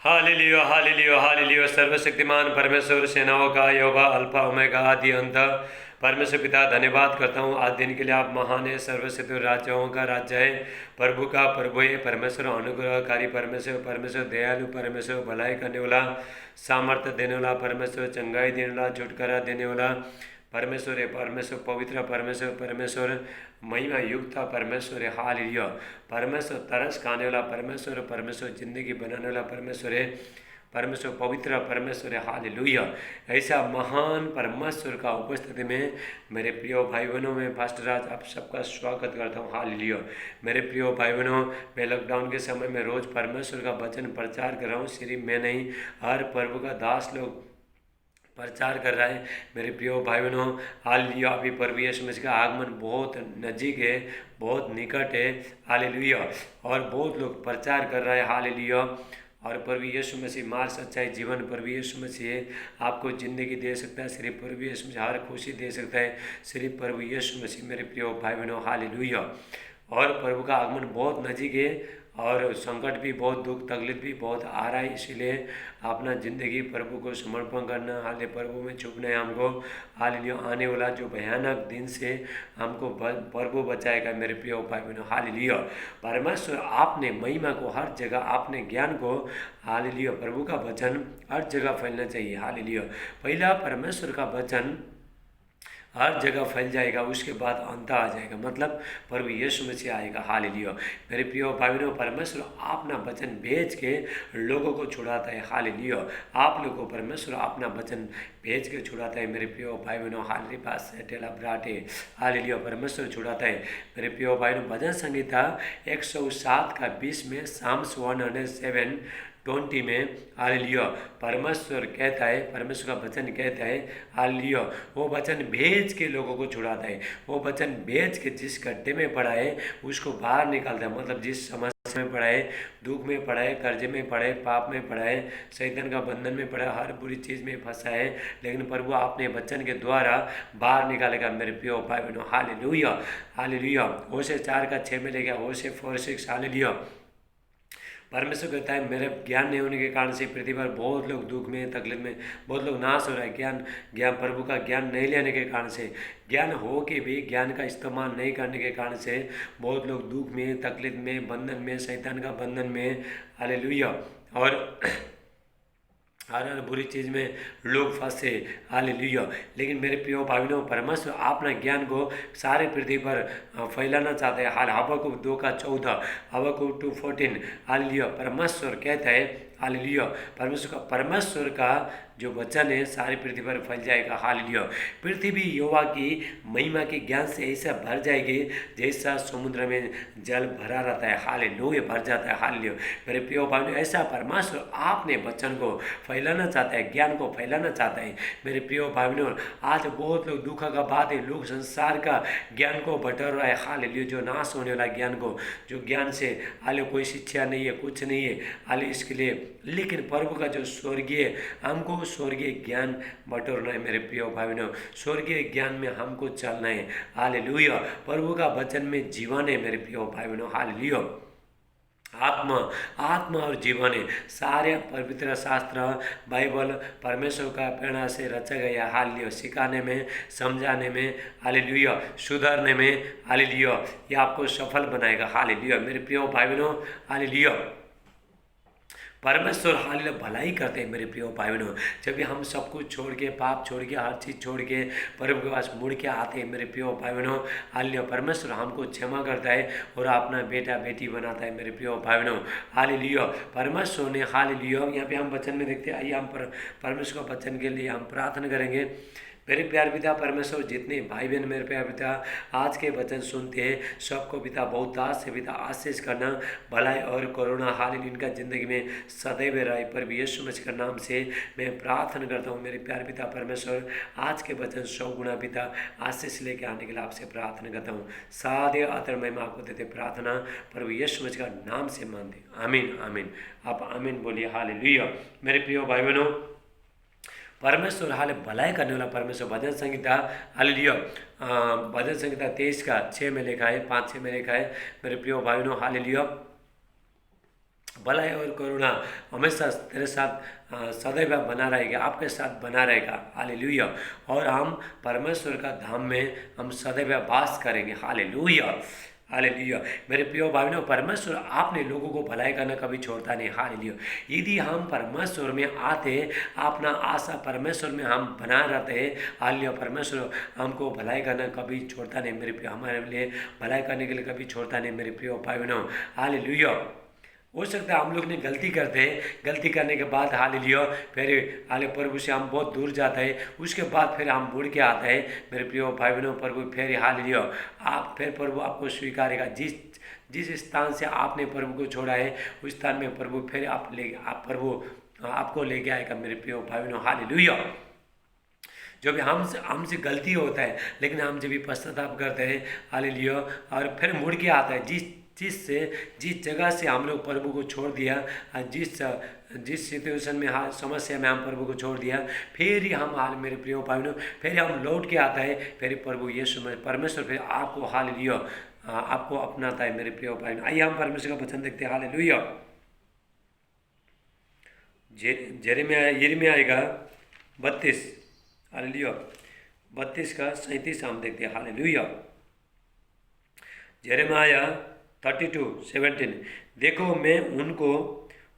Hallelujah hallelujah hallelujah. सर्वशक्तिमान परमेश्वर, सेनाओं का यहोवा, अल्फा ओमेगा, आदि अंत। परमेश्वर पिता, धन्यवाद करता हूँ आज दिन के लिए। आप महान है, सर्वशक्ति राज्यों का राज्य है, प्रभु का प्रभु है। परमेश्वर अनुग्रहकारी परमेश्वर, परमेश्वर दयालु परमेश्वर, भलाई करने वाला, सामर्थ्य देने वाला परमेश्वर, चंगाई देने वाला, छुटकारा देने वाला परमेश्वर है। परमेश्वर पवित्र परमेश्वर, परमेश्वर महिमा युक्त परमेश्वर है। हालेलुया। परमेश्वर तरस खाने वाला परमेश्वर, परमेश्वर जिंदगी बनाने वाला परमेश्वर है। परमेश्वर पवित्र परमेश्वर है। हालेलुया। ऐसा महान परमेश्वर का उपस्थिति में मेरे प्रिय भाई बहनों में पास्टर राज आप सबका स्वागत करता हूँ। हालेलुया। मेरे प्रिय भाई बहनों, मैं लॉकडाउन के समय में रोज़ परमेश्वर का वचन प्रचार कर रहा हूँ। सिर्फ मैं नहीं, हर प्रभु का दास लोग प्रचार कर रहा है। मेरे प्रिय भाई बहनों, हालेलुया। अभी प्रभु यीशु मसीह का आगमन बहुत नज़दीक है, बहुत निकट है। हालेलुया। और बहुत लोग प्रचार कर रहा है। हालेलुया। और प्रभु यीशु मसीह मार्ग, सच्चाई, जीवन प्रभु यीशु मसीह है। आपको ज़िंदगी दे सकता है सिर्फ प्रभु यीशु मसीह, हर खुशी दे सकता है सिर्फ प्रभु यीशु मसीह। मेरे प्रिय भाई बहनों, हालेलुया। और प्रभु का आगमन बहुत नज़दीक है, और संकट भी बहुत, दुख तकलीफ भी बहुत आ रहा है। इसीलिए अपना ज़िंदगी प्रभु को समर्पण करना, हाले प्रभु में छुपना है हमको। हालेलुया। आने वाला जो भयानक दिन से हमको प्रभु बचाएगा। मेरे प्रिय भाई बहनों, हालेलुया। परमेश्वर आपने महिमा को हर जगह, आपने ज्ञान को, हालेलुया, प्रभु का वचन हर जगह फैलना चाहिए। हालेलुया। पहला परमेश्वर का वचन हर जगह फैल जाएगा, उसके बाद अंत आ जाएगा, मतलब प्रभु यीशु मसीह आएगा। हालेलुया। मेरे प्रिय भाई बहनों, परमेश्वर अपना वचन भेज के लोगों को छुड़ाता है। हालेलुया। आप लोगों को परमेश्वर अपना वचन भेज के छुड़ाता है। मेरे प्रिय भाई बहनों, हालेलुया। पास टेला ब्राटे, हालेलुया, परमेश्वर छुड़ाता है। मेरे प्रिय भाई बहनों, भजन संहिता 107 का 20 में, साम्स 107:20 में, हालेलुया, परमेश्वर कहता है, परमेश्वर का वचन कहता है, हालेलुया, वो वचन भेज के लोगों को छुड़ाता है। वो वचन भेज के जिस गड्ढे में पड़ा है उसको बाहर निकालता है, मतलब जिस समस्या में पड़ा है, दुख में पड़ा है, कर्जे में पड़ा है, पाप में पड़ा है, शैतान का बंधन में पड़ा है, हर बुरी चीज़ में फंसा है, लेकिन प्रभु अपने वचन के द्वारा बाहर निकालेगा। मेरे प्रिय भाई बहनों, हालेलुया। हालेलुया। होशे 4:6 में लेगा, होशे 4:6, हालेलुया। परमेश्वर कहता है, मेरे ज्ञान नहीं होने के कारण से पृथ्वी पर बहुत लोग दुख में, तकलीफ में, बहुत लोग नाश हो रहा है। ज्ञान ज्ञान प्रभु का ज्ञान नहीं लेने के कारण से, ज्ञान हो के भी ज्ञान का इस्तेमाल नहीं करने के कारण से बहुत लोग दुख में, तकलीफ में, बंधन में, शैतान का बंधन में, हालेलुया, और हर बुरी चीज़ में लोग फंसे। हालेलुया। लेकिन मेरे प्रिय भाई बहनों, परमेश्वर अपना ज्ञान को सारे पृथ्वी पर फैलाना चाहते हैं। हाल हबक्कुक 2:14, हबक्कुक 2:14, हालेलुया। परमेश्वर कहता है, हालेलुया, परमेश्वर का जो वचन है सारी पृथ्वी पर फैल जाएगा। हालेलुया। पृथ्वी यहोवा की महिमा के ज्ञान से ऐसा भर जाएगी जैसा समुद्र में जल भरा रहता है। हालेलुया, भर जाता है। हालेलुया। मेरे प्रिय भाई, ऐसा परमेश्वर आपने वचन को फैलाना चाहता है, ज्ञान को फैलाना चाहता है। मेरे प्रिय भाई बहनों, आज बहुत लोग, दुख का बात है, लोग संसार का ज्ञान को बटर रहा है। हालेलुया। जो नाश होने वाला ज्ञान को, जो ज्ञान से हाले कोई शिक्षा नहीं है, कुछ नहीं है हाले इसके लिए, लेकिन प्रभु का जो स्वर्गीय, हमको स्वर्गीय ज्ञान बटोरना है। मेरे प्रिय भाई बहनों, स्वर्गीय ज्ञान में हमको चलना है। हालेलुया। प्रभु का वचन में जीवन है। मेरे प्रिय भाई बहनों, हालेलुया। आत्मा, आत्मा और जीवन है। सारे पवित्र शास्त्र, बाइबल परमेश्वर का प्रेरणा से रचा गया। हालेलुया। सिखाने में, समझाने में, हालेलुया, सुधारने में, हालेलुया, ये आपको सफल बनाएगा। हालेलुया। मेरे प्रिय भाई बहनों, हालेलुया, परमेश्वर हालेलुया भलाई करते हैं। मेरे प्रिय भाई बहनों, जब भी हम सब कुछ छोड़ के, पाप छोड़ के, हर चीज़ छोड़ के प्रभु के पास मुड़ के आते हैं, मेरे प्रिय भाई बहनों, हालेलुया, परमेश्वर हमको क्षमा करता है और अपना बेटा बेटी बनाता है। मेरे प्रिय भाई बहनों, हालेलुया। परमेश्वर ने, हालेलुया, यहाँ पे हम वचन में देखते हैं। आइए हम परमेश्वर का वचन के लिए हम प्रार्थना करेंगे। मेरे प्यार पिता परमेश्वर, जितने भाई बहन मेरे प्यार पिता आज के वचन सुनते हैं, सबको पिता बहुत दास से पिता आशीष करना, भलाई और करुणा हालेलुया इनका ज़िंदगी में सदैव रहे। पर यीशु मसीह के नाम से मैं प्रार्थना करता हूँ। मेरे प्यार पिता परमेश्वर, आज के वचन 100 गुना पिता आशीष लेके आने के लिए आपसे प्रार्थना करता हूँ। सादे आतर महिमा आपको देते प्रार्थना प्रभु यीशु मसीह का नाम से मानते। आमीन, आमीन। आप आमीन बोलिए। हालेलुया। मेरे प्रिय भाई बहनों, परमेश्वर हाल भलाई करने वाला परमेश्वर, भजन संहिता, हालेलुया, भजन संहिता 23:6 में लिखा है, 5:6 में लिखा है। मेरे प्रिय भाई बहनों, हालेलुया, भलाई और करुणा हमेशा तेरे साथ सदैव बना रहेगा, आपके साथ बना रहेगा। हालेलुया। और हम परमेश्वर का धाम में हम सदैव वास करेंगे। Hallelujah, hallelujah. मेरे प्रिय भाइयों, परमेश्वर आपने लोगों को भलाई करना कभी छोड़ता नहीं। हालेलुया। यदि हम परमेश्वर में आते, अपना आशा परमेश्वर में हम बना रहते हैं, हालेलुया, परमेश्वर हमको भलाई करना कभी छोड़ता नहीं मेरे प्रिय, हमारे लिए भलाई करने के लिए कभी छोड़ता नहीं मेरे प्रिय भाइयों। हालेलुया। हो सकता है हम लोग ने गलती करते हैं, गलती करने के बाद हालेलुया फिर हाले प्रभु से हम बहुत दूर जाते हैं, उसके बाद फिर हम मुड़ के आते हैं मेरे प्रिय भाई बहनों। प्रभु फिर हालेलुया आप फिर प्रभु आपको स्वीकारेगा। जिस जिस स्थान से आपने प्रभु को छोड़ा है उस स्थान में प्रभु फिर आप प्रभु आपको लेके आएगा मेरे प्रिय भाई बहनों। हालेलुया। जो भी हमसे गलती होता है, लेकिन हम जब भी पश्चाताप करते हैं हालेलुया और फिर मुड़ के आता है, जिस जगह से हम लोग प्रभु को छोड़ दिया, जिस सिचुएशन में समस्या में हम प्रभु को छोड़ दिया, फिर ही हम हाल मेरे प्रिय भाइयों फिर हम लौट के आता है, फिर प्रभु यीशु में परमेश्वर फिर आपको हालेलुया आपको अपनाता है मेरे प्रिय भाइयों। आइए हम परमेश्वर का वचन देखते हैं। हालेलुया। यिर्मयाह आएगा 32, हालेलुया 32 का 37 हम देखते हैं। हालेलुया। यिर्मयाह 32:17 देखो मैं उनको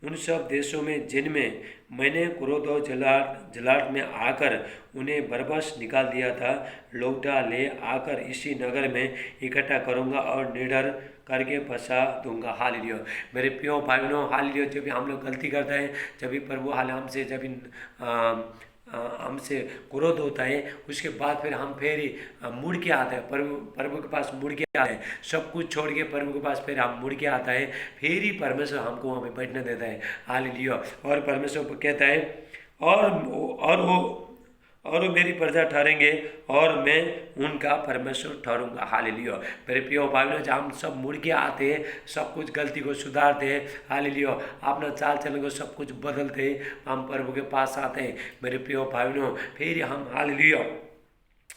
उन सब देशों में जिनमें मैंने क्रोध और जलाहट में आकर उन्हें बरबस निकाल दिया था, लौटा ले आकर इसी नगर में इकट्ठा करूंगा और निडर करके बसा दूंगा। हालेलुया। मेरे प्रिय भाइयों, हालेलुया। जब भी हम लोग गलती करते हैं, जब भी प्रभु हमसे हमसे क्रोध होता है, उसके बाद फिर हम फिर मुड़ के आता है प्रभु के पास, मुड़ के आता है, सब कुछ छोड़ के प्रभु के पास फिर हम मुड़ के आता है, फिर ही परमेश्वर हमको वहाँ पे बैठने देता है। हालेलुया। और परमेश्वर कहता है और वो मेरी प्रजा ठहरेंगे और मैं उनका परमेश्वर ठहरूंगा। हालेलुया। मेरे प्रिय भाइयों, जब हम सब मुड़ के आते हैं, सब कुछ गलती को सुधारते हैं, हालेलुया अपना चाल चलन को सब कुछ बदलते हैं, हम प्रभु के पास आते हैं मेरे प्रिय भाइयों, फिर हम हालेलुया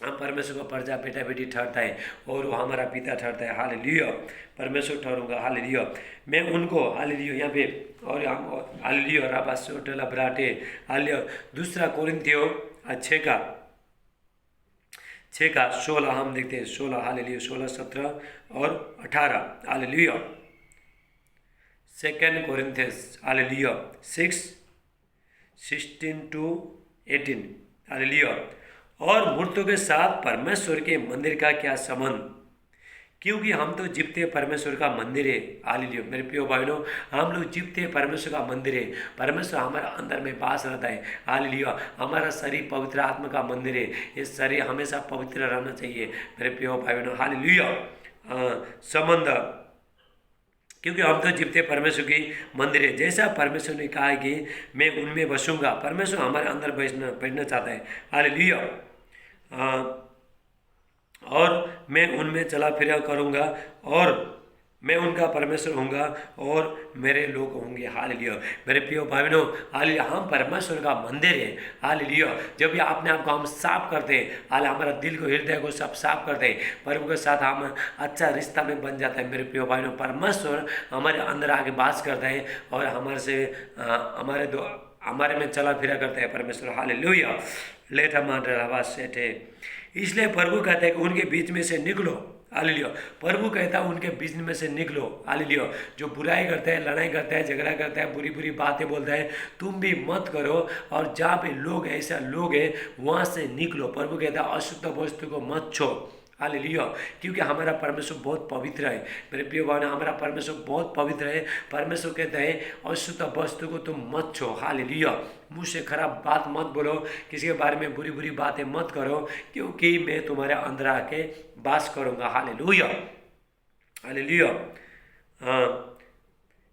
हम परमेश्वर का प्रजा बेटा बेटी ठहरता है और वो हमारा पिता ठहरता है। हालेलुया। परमेश्वर ठहरूंगा। हालेलुया। मैं उनको हालेलुया यहाँ पे और हम हालेलुया राबास होटल बराटे हालेलुया। दूसरा कोरिन्थियों 6:16 हम देखते हैं। 16 हालेलुया 16, 17 और 18 हालेलुया। 2 कोरिन्थियंस hallelujah 6:16-18 hallelujah. और मूर्तों के साथ परमेश्वर के मंदिर का क्या संबंध, क्योंकि हम तो जीवते परमेश्वर का मंदिर है। हालेलुया। मेरे प्रिय भाइयों, हम लोग जीवते परमेश्वर का मंदिर है, परमेश्वर हमारा अंदर में वास रहता है। हालेलुया। हमारा शरीर पवित्र आत्मा का मंदिर है, ये शरीर हमेशा पवित्र रहना चाहिए मेरे प्रिय भाइयों। हालेलुया। संबंध, क्योंकि हम तो जीवते परमेश्वर की मंदिर है, जैसा परमेश्वर ने कहा है कि मैं उनमें बसूंगा। परमेश्वर हमारे अंदर बैठना चाहता है। हालेलुया। और मैं उनमें चला फिरा करूँगा और मैं उनका परमेश्वर होऊंगा और मेरे लोग होंगे। हालेलुया। मेरे प्रिय भाइयों, हालेलुया हम परमेश्वर का मंदिर है। हालेलुया। जब भी अपने आप को हम साफ करते हैं, हाल हमारा दिल को हृदय को सब साफ करते हैं, प्रभु के साथ हम अच्छा रिश्ता में बन जाता है। मेरे प्रिय भाइयों, परमेश्वर हमारे अंदर आके वास करता है और हमारे में चला फिरा करता है परमेश्वर। हालेलुया। लेट हमारे आवाज सेठे, इसलिए प्रभु कहता है कि उनके बीच में से निकलो। हालेलुया। प्रभु कहता है उनके बीच में से निकलो। हालेलुया। जो बुराई करता है, लड़ाई करता है, झगड़ा करता है, बुरी बुरी बातें बोलता है, तुम भी मत करो। और जहाँ पे लोग ऐसा लोग हैं वहाँ से निकलो। प्रभु कहता है अशुद्ध वस्तु को मत छो। हालेलुया। क्योंकि हमारा परमेश्वर बहुत पवित्र है मेरे प्रिय भाइयों, हमारा परमेश्वर बहुत पवित्र है। परमेश्वर कहता है अशुद्ध वस्तु को तुम मत छो। हालेलुया। मुँह से खराब बात मत बोलो, किसी के बारे में बुरी बुरी बातें मत करो, क्योंकि मैं तुम्हारे अंदर आके वास करूँगा। हालेलुया। हालेलुया।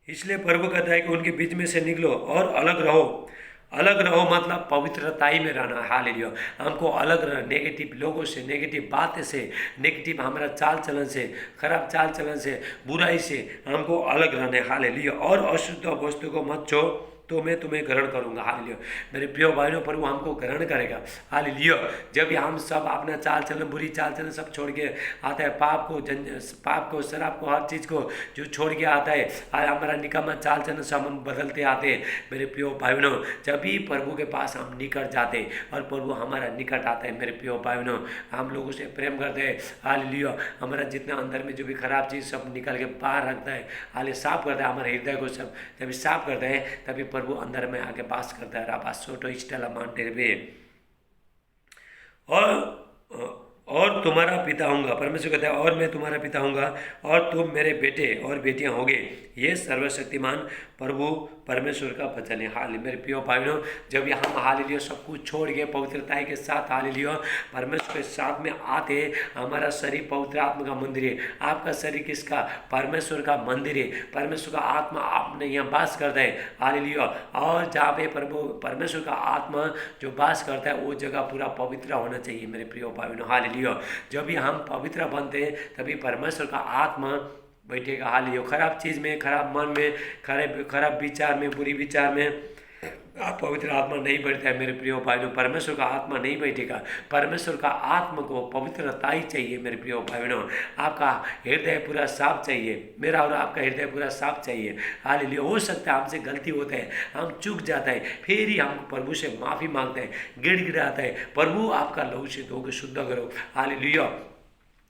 इसलिए प्रभु कहता है कि उनके बीच में से निकलो और अलग रहो। अलग रहो मतलब पवित्रताई में रहना। हालेलुया। हमको अलग रहना नेगेटिव लोगों से, नेगेटिव बातें से, नेगेटिव हमारा चाल चलन से, खराब चाल चलन से, बुराई से हमको अलग रहना है। हालेलुया। और अशुद्ध वस्तु को मत छो, तो मैं तुम्हें ग्रहण करूँगा। हालेलुया। मेरे प्रिय भाइयों, प्रभु हमको ग्रहण करेगा। हालेलुया। जब भी हम सब अपना चाल चलन, बुरी चाल चलन सब छोड़ के आता है, पाप को, शराब को, हर चीज़ को जो छोड़ के आता है, और हमारा निकम्मा चाल चलन से हम बदलते आते हैं। मेरे प्रिय भाइयों, जब भी प्रभु के पास हम निकट जाते हैं और प्रभु हमारा निकट आता है, मेरे प्रिय भाइयों, हम लोगों से प्रेम करते हैं। हालेलुया। हमारा जितना अंदर में जो भी खराब चीज़ सब निकल के बाहर रखता है, हाले साफ करता है हमारे हृदय को। सब जब साफ करते हैं तभी प्रभु अंदर में आके बास करता है। राबा सोटो इस्टेला मानते हुए और तुम्हारा पिता होऊंगा। परमेश्वर कहता है और मैं तुम्हारा पिता होऊंगा और तुम मेरे बेटे और बेटियां होगे। ये सर्वशक्तिमान प्रभु परमेश्वर का वचन है। हाल मेरे प्रिय भाइयों, जब हम हालेलुया सब कुछ छोड़ के पवित्रता के साथ हालेलुया परमेश्वर के साथ में आते, हमारा शरीर पवित्र आत्मा का मंदिर है। आपका शरीर किसका? परमेश्वर का मंदिर है। परमेश्वर का आत्मा आपने यहाँ वास करता है। हालेलुया। और जहाँ पे प्रभु परमेश्वर का आत्मा जो वास करता है वो जगह पूरा पवित्र होना चाहिए मेरे प्रिय भाइयों। हालेलुया। जब भी हम पवित्र बनते हैं तभी परमेश्वर का आत्मा बैठेगा। हालेलुया। खराब चीज़ में, खराब मन में, खराब विचार में, बुरी विचार में आप पवित्र आत्मा नहीं बैठता है मेरे प्रिय भाइयों। परमेश्वर का आत्मा नहीं बैठेगा। परमेश्वर का आत्मा को पवित्रता ही चाहिए मेरे प्रिय भाइयों। आपका हृदय पूरा साफ चाहिए, मेरा और आपका हृदय पूरा साफ चाहिए। हालेलुया। हो सकता है हमसे गलती होता है, हम चूक जाता है, फिर ही हम प्रभु से माफ़ी मांगते हैं, गिड़गिड़ाता है, प्रभु आपका लहू से धो के शुद्ध करो। हालेलुया।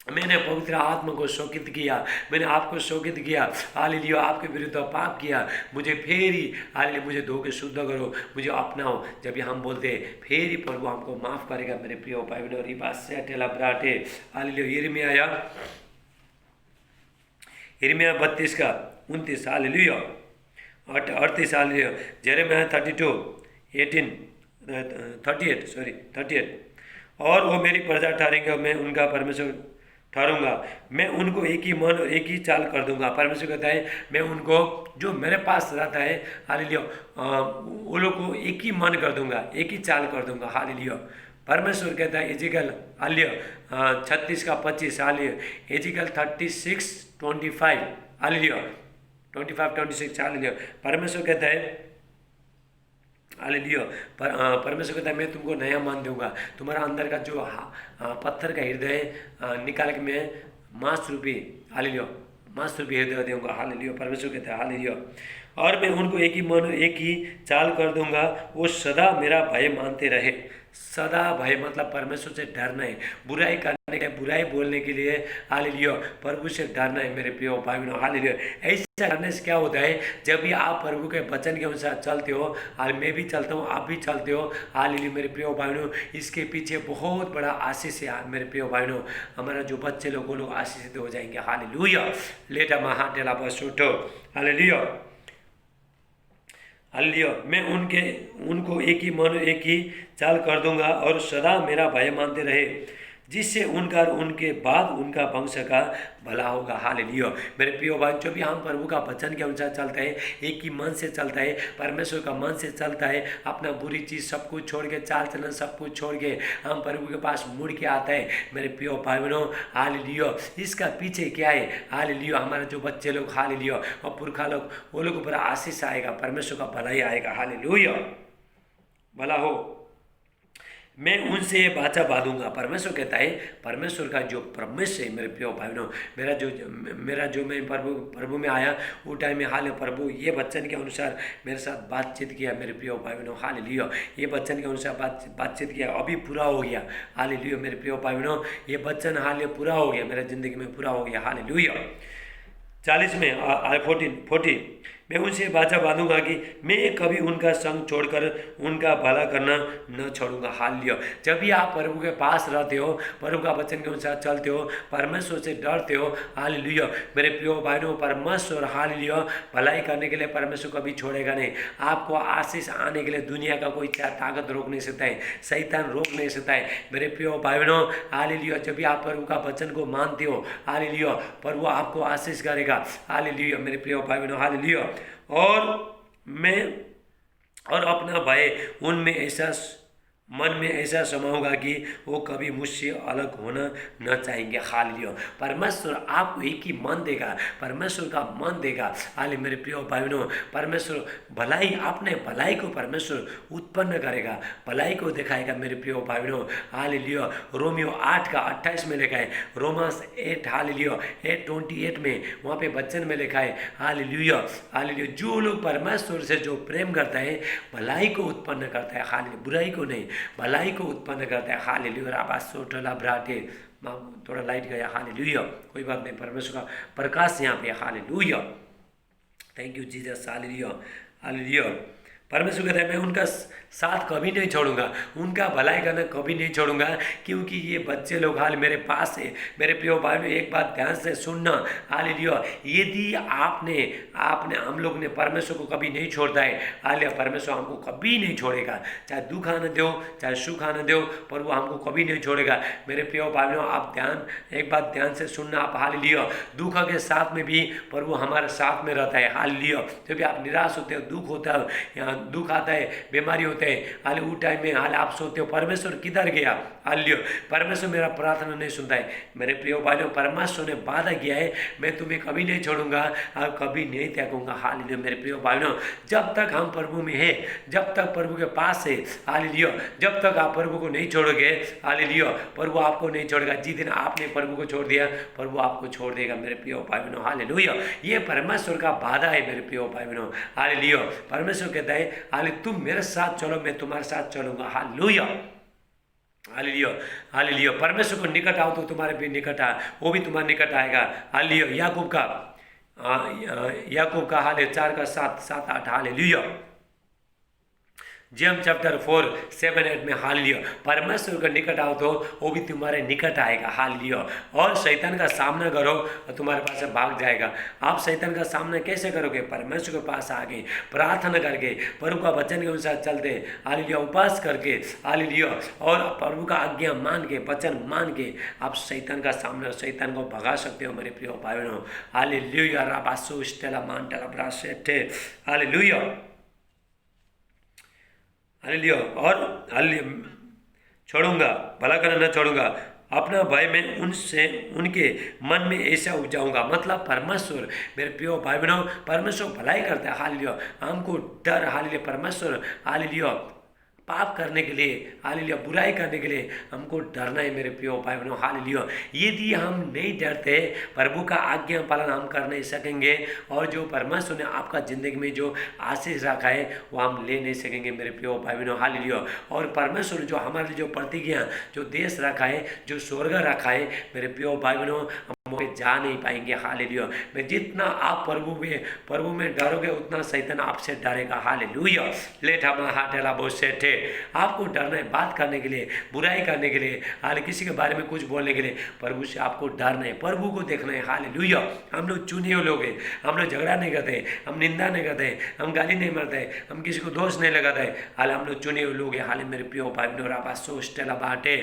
मैंने पवित्र आत्मा को शोकित किया, मैंने आपको शोकित किया। हालेलुया। आपके विरुद्ध पाप किया, मुझे फिर ही हालेलुया मुझे धो के शुद्ध करो, मुझे अपनाओ। जब हम बोलते हैं फिर ही प्रभु हमको माफ़ करेगा मेरे प्रिय भाइयों। रिबा से टेला ब्राटे। हालेलुया। यिर्मयाह 32 का 29। हालेलुया। 38। हालेलुया। यिर्मयाह 38। और वो मेरी प्रजा ठहरेंगे, मैं उनका परमेश्वर ठहरूंगा। मैं उनको एक ही मन, एक ही चाल कर दूंगा। परमेश्वर कहता है मैं उनको जो मेरे पास रहता है हालेलुया वो लोग को एक ही मन कर दूंगा, एक ही चाल कर दूंगा। हालेलुया। परमेश्वर कहता है इजिकल हालेलुया 36 का 25। हालेलुया। इजिकल 36:25। हालेलुया 25:26। हालेलुया। परमेश्वर कहता है हालेलुया। परमेश्वर कहता है मैं तुमको नया मन दूंगा। तुम्हारा अंदर का जो पत्थर का हृदय निकाल के मैं मांस रूपी हालेलुया मांस रूपी हृदय दूंगा। हालेलुया। परमेश्वर कहता है हालेलुया। और मैं उनको एक ही मन, एक ही चाल कर दूंगा। वो सदा मेरा भय मानते रहे। सदा भय मतलब परमेश्वर से डरना है, बुराई करने के, बुराई बोलने के लिए हालेलुया प्रभु से डरना है मेरे प्रिय भाइयों। हालेलुया। ऐसा करने से क्या होता है, जब भी आप प्रभु के वचन के अनुसार चलते हो, और मैं भी चलता हूँ, आप भी चलते हो। हालेलुया मेरे प्रिय भाइयों। इसके पीछे बहुत बड़ा आशीष है मेरे प्रिय भाइयों। हमारा जो बच्चे लोग वो लोग आशीषित हो जाएंगे। हालेलुया। लेटा महा टेला बस उठो। हालेलुया। हालेलुया। मैं उनको एक ही मन, एक ही चाल कर दूंगा और सदा मेरा भय मानते रहे, जिससे उनका और उनके बाद उनका वंश का भला होगा। हालेलुया मेरे प्रिय भाई। जो भी हम प्रभु का वचन के अनुसार चलते हैं, एक ही मन से चलता है, परमेश्वर का मन से चलता है, अपना बुरी चीज़ सब कुछ छोड़ के, चाल चलन सब कुछ छोड़ के हम प्रभु के पास मुड़ के आता है मेरे प्रिय भाई बहनों। हालेलुया। इसका पीछे क्या है? हालेलुया हमारे जो बच्चे लोग हालेलुया और पुरखा लोग, वो लोग पर आशीष आएगा, परमेश्वर का भलाई आएगा। हालेलुया। भला हो। मैं उनसे वाचा बांधूंगा। परमेश्वर कहता है, परमेश्वर का जो प्रॉमिस है मेरे प्रिय भाइयों, मेरा जो मैं प्रभु में आया वो टाइम में हाल प्रभु ये वचन के अनुसार मेरे साथ बातचीत किया मेरे प्रिय भाइयों। हालेलुया। ये वचन के अनुसार बातचीत किया, अभी पूरा हो गया। हालेलुया मेरे प्रिय भाइयों। ये वचन हाल पूरा हो गया, मेरे ज़िंदगी में पूरा हो गया। हालेलुया। 40 में 40 मैं उनसे वाचा बांधूंगा कि मैं कभी उनका संग छोड़कर उनका भला करना न छोड़ूंगा। हालेलुया। जब भी आप प्रभु के पास रहते हो, प्रभु का वचन के अनुसार चलते हो, परमेश्वर से डरते हो, हालेलुया मेरे प्रिय भाइयों, परमेश्वर हालेलुया भलाई करने के लिए परमेश्वर कभी छोड़ेगा नहीं। आपको आशीष आने के लिए दुनिया का कोई ताकत रोक नहीं सकता है, शैतान रोक नहीं सकता है मेरे प्रिय भाइयों। हालेलुया। जब भी आप प्रभु का वचन को मानते हो, हालेलुया प्रभु आपको आशीष करेगा। हालेलुया मेरे प्रिय भाइयों। हालेलुया। और मैं और अपना भय उनमें ऐसा मन में ऐसा समाऊंगा कि वो कभी मुझसे अलग होना न चाहेंगे। हालेलुया। परमेश्वर आपको एक ही मन देगा, परमेश्वर का मन देगा। हाले मेरे प्रिय भाई बहनों, परमेश्वर भलाई, अपने भलाई को परमेश्वर उत्पन्न करेगा, भलाई को दिखाएगा मेरे प्रिय भाई बहनों। हालेलुया। रोमियो 8:28 में लिखा है, रोमांस 8 हालेलुया 8:28 में वहाँ पे वचन में लिखा है हालेलुया हालेलुया, जो लोग परमेश्वर से जो प्रेम करता है भलाई को उत्पन्न करता है, हालेलुया, बुराई को नहीं, भलाई को उत्पन्न करता है। हालेलुया। आवाज सोटला ब्राटे, थोड़ा लाइट गया, हालेलुया, कोई बात नहीं, परमेश्वर का प्रकाश यहाँ पे, hallelujah, thank you Jesus, hallelujah hallelujah. परमेश्वर कहता है मैं उनका साथ कभी नहीं छोड़ूंगा, उनका भलाई करना कभी नहीं छोड़ूंगा, क्योंकि ये बच्चे लोग हाल मेरे पास है। मेरे प्रिय भाई ने एक बात ध्यान से सुनना, हालेलुया, यदि आपने आपने हम लोग ने परमेश्वर को कभी नहीं छोड़ता है, हालेलुया, परमेश्वर हमको कभी नहीं छोड़ेगा, चाहे दुख आने दो चाहे सुख आने दो, पर वो हमको कभी नहीं छोड़ेगा। मेरे प्रिय भाई आप एक बात ध्यान से सुनना, आप हालेलुया, दुख के साथ में भी प्रभु हमारे साथ में रहता है। हालेलुया। जब भी आप निराश होते हो, दुख होता है, यहाँ दुख आता है, बीमारी होते हैं, हाल उस टाइम में हाल आप सोते हो परमेश्वर किधर गया, हालेलुया, परमेश्वर मेरा प्रार्थना नहीं सुनता है। मेरे प्रिय भाइयों, परमेश्वर ने वादा किया है मैं तुम्हें कभी नहीं छोड़ूंगा और कभी नहीं त्यागूंगा। हालेलुया। मेरे प्रिय भाइयों, जब तक हम प्रभु में हैं, जब तक प्रभु के पास है, हालेलुया, जब तक आप प्रभु को नहीं छोड़ोगे, हालेलुया, प्रभु आपको नहीं छोड़ेगा। जिस दिन आपने प्रभु को छोड़ दिया, प्रभु आपको छोड़ देगा। मेरे प्रिय भाई बहनों, हालेलुया, ये परमेश्वर का वादा है। मेरे प्रिय भाई बहनों, हालेलुया, परमेश्वर कहता है हाले तुम मेरे साथ चलो, मैं तुम्हारे साथ चलूंगा। Hallelujah hallelujah hallelujah. परमेश्वर को निकट आओ तो तुम्हारे भी निकट आ, वो भी तुम्हारे निकट आएगा। हालेलुया। याकूब का हाले 4:7-8 हालेलुया। जेम्स चैप्टर 4:7-8 में हालेलुया, परमेश्वर के निकट आओ तो वो भी तुम्हारे निकट आएगा। हालेलुया। और शैतान का सामना करो और तुम्हारे पास से भाग जाएगा। आप शैतान का सामना कैसे करोगे? परमेश्वर के पास आके प्रार्थना करके, प्रभु का वचन के अनुसार चलते, हालेलुया, उपवास करके, हालेलुया, और प्रभु का आज्ञा मान के, वचन मान के आप शैतान का सामना, शैतान को भगा सकते हो। मेरे प्रिय भाई बहनों, हालेलुया, राबासो स्टेला मांटला ब्रासेटे, हालेलुया हालेलुया। और हालेलुया, छोड़ूंगा, भला करना न छोड़ूंगा, अपना भय में उनसे उनके मन में ऐसा उपजाऊंगा। मतलब परमेश्वर, मेरे प्रिय भाई बहनों, परमेश्वर भलाई करता है। हालेलुया। हमको डर, हालेलुया, परमेश्वर, हालेलुया, पाप करने के लिए, हालेलुया, बुराई करने के लिए हमको डरना है। मेरे प्रिय भाई बहनों, हालेलुया, यदि हम नहीं डरते, प्रभु का आज्ञा पालन हम कर नहीं सकेंगे, और जो परमेश्वर ने आपका जिंदगी में जो आशीष रखा है वो हम ले नहीं सकेंगे। मेरे प्रिय भाई बहनों, हालेलुया। और परमेश्वर जो हमारे लिए जो प्रतिज्ञा, जो देश रखा है, जो स्वर्ग रखा है, मेरे प्रिय भाई बहनों, पे जा नहीं पाएंगे। हालेलुया। मैं जितना आप प्रभु में डरोगे उतना शैतान आपसे डरेगा। हालेलुया। लेठा हाटेला बहुत से थे, आपको डरना है बात करने के लिए, बुराई करने के लिए, हाल किसी के बारे में कुछ बोलने के लिए, प्रभु से आपको डरना है, प्रभु को देखना है। हालेलुया। हम लोग चुने हुए लोग हैं, हम लोग झगड़ा नहीं करते, हम निंदा नहीं करते, हम गाली नहीं मारते, हम किसी को दोष नहीं लगाते, हाल हम लोग चुने हुए लोग हैं। हाल मेरे प्रिय भाई बाटे,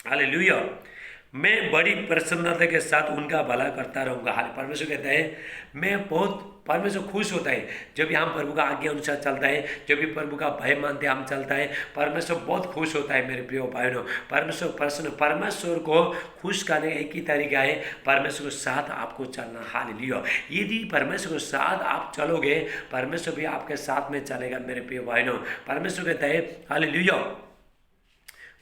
हालेलुया। मैं बड़ी प्रसन्नता के साथ उनका भला करता रहूँगा। हाल परमेश्वर कहता है मैं बहुत, परमेश्वर खुश होता है जब भी हम प्रभु का आज्ञा अनुसार चलता है, जब भी प्रभु का भय मानते हम चलता है, परमेश्वर बहुत खुश होता है। मेरे प्रिय भाइयों, परमेश्वर प्रसन्न, परमेश्वर को खुश करने का एक ही तरीका है, परमेश्वर के साथ आपको चलना। हालेलुया। यदि परमेश्वर के साथ आप चलोगे, परमेश्वर भी आपके साथ में चलेगा। मेरे प्रिय भाइयों, परमेश्वर कहता है हालेलुया